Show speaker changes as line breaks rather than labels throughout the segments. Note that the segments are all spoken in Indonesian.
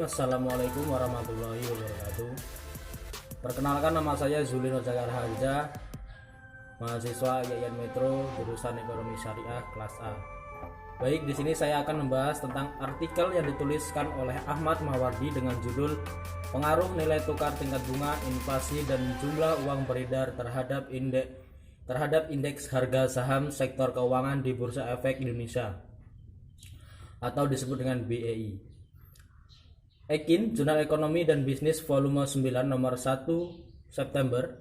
Assalamualaikum warahmatullahi wabarakatuh. Perkenalkan, nama saya Zulino Jagar Harja, mahasiswa IAIN Metro jurusan Ekonomi Syariah kelas A. Baik, di sini saya akan membahas tentang artikel yang dituliskan oleh Ahmad Mawardi dengan judul Pengaruh Nilai Tukar Tingkat Bunga, Inflasi dan Jumlah Uang Beredar terhadap indeks harga saham sektor keuangan di Bursa Efek Indonesia atau disebut dengan BEI. Ekin, Jurnal Ekonomi dan Bisnis volume 9 nomor 1 September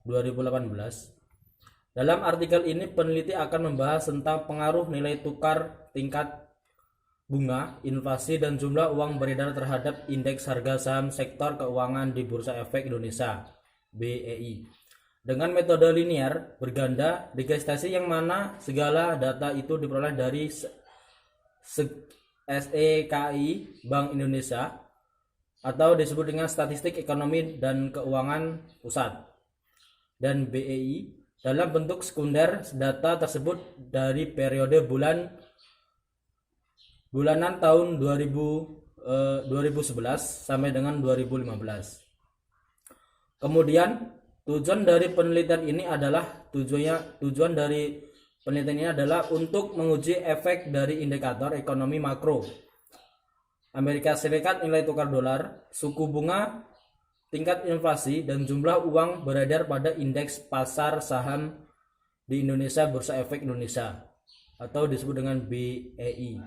2018. Dalam artikel ini peneliti akan membahas tentang pengaruh nilai tukar tingkat bunga, inflasi dan jumlah uang beredar terhadap indeks harga saham sektor keuangan di Bursa Efek Indonesia (BEI) dengan metode linear berganda digestasi, yang mana segala data itu diperoleh dari SEKI Bank Indonesia atau disebut dengan Statistik Ekonomi dan Keuangan Pusat, dan BEI dalam bentuk sekunder. Data tersebut dari periode bulanan tahun 2011 sampai dengan 2015. Kemudian tujuan dari penelitian ini adalah untuk menguji efek dari indikator ekonomi makro Amerika Serikat, nilai tukar dolar, suku bunga, tingkat inflasi, dan jumlah uang beredar pada indeks pasar saham di Indonesia Bursa Efek Indonesia atau disebut dengan BEI.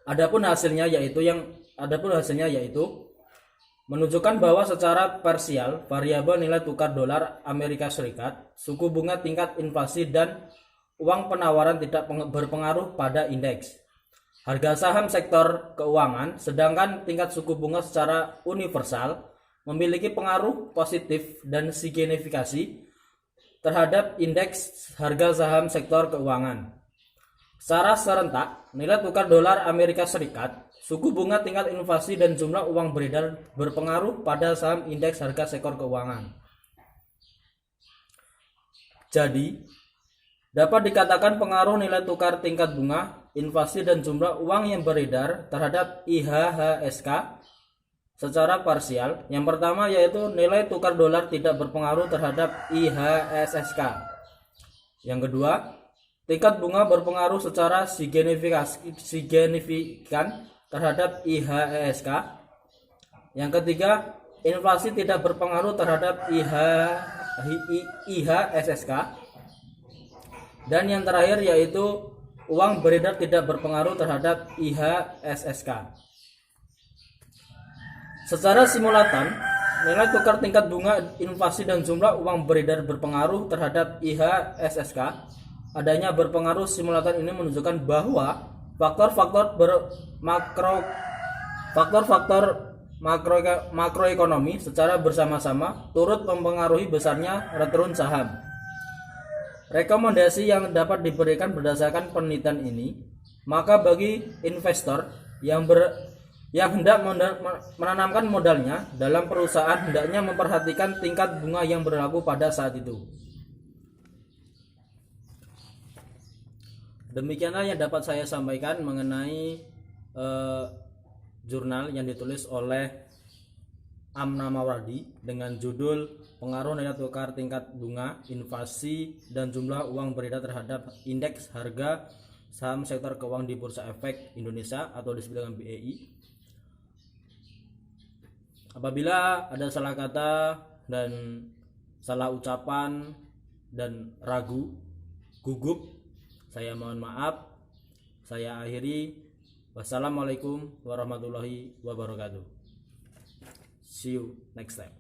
Adapun hasilnya yaitu menunjukkan bahwa secara parsial variabel nilai tukar dolar Amerika Serikat, suku bunga, tingkat inflasi, dan uang penawaran tidak berpengaruh pada indeks harga saham sektor keuangan, sedangkan tingkat suku bunga secara universal memiliki pengaruh positif dan signifikasi terhadap indeks harga saham sektor keuangan. Secara serentak, nilai tukar dolar Amerika Serikat, suku bunga, tingkat inflasi, dan jumlah uang beredar berpengaruh pada saham indeks harga sektor keuangan. Jadi, dapat dikatakan pengaruh nilai tukar tingkat bunga, inflasi, dan jumlah uang yang beredar terhadap IHHSK secara parsial. Yang pertama yaitu nilai tukar dolar tidak berpengaruh terhadap IHSSK. Yang kedua, tingkat bunga berpengaruh secara signifikan terhadap IHSK. Yang ketiga, inflasi tidak berpengaruh terhadap IHSSK. Dan yang terakhir yaitu uang beredar tidak berpengaruh terhadap IHSSK. Secara simultan, nilai tukar tingkat bunga, inflasi, dan jumlah uang beredar berpengaruh terhadap IHSSK. Adanya berpengaruh simultan ini menunjukkan bahwa faktor makroekonomi secara bersama-sama turut mempengaruhi besarnya return saham. Rekomendasi yang dapat diberikan berdasarkan penelitian ini, maka bagi investor yang hendak menanamkan modalnya dalam perusahaan, hendaknya memperhatikan tingkat bunga yang berlaku pada saat itu. Demikianlah yang dapat saya sampaikan mengenai jurnal yang ditulis oleh Ahmad Mawardi dengan judul Pengaruh Nilai Tukar Tingkat Bunga, Inflasi, dan Jumlah Uang Beredar terhadap Indeks Harga Saham Sektor Keuangan di Bursa Efek Indonesia atau disebut dengan BEI. Apabila ada salah kata dan salah ucapan dan ragu, gugup, saya mohon maaf. Saya akhiri. Wassalamualaikum warahmatullahi wabarakatuh. See you next time.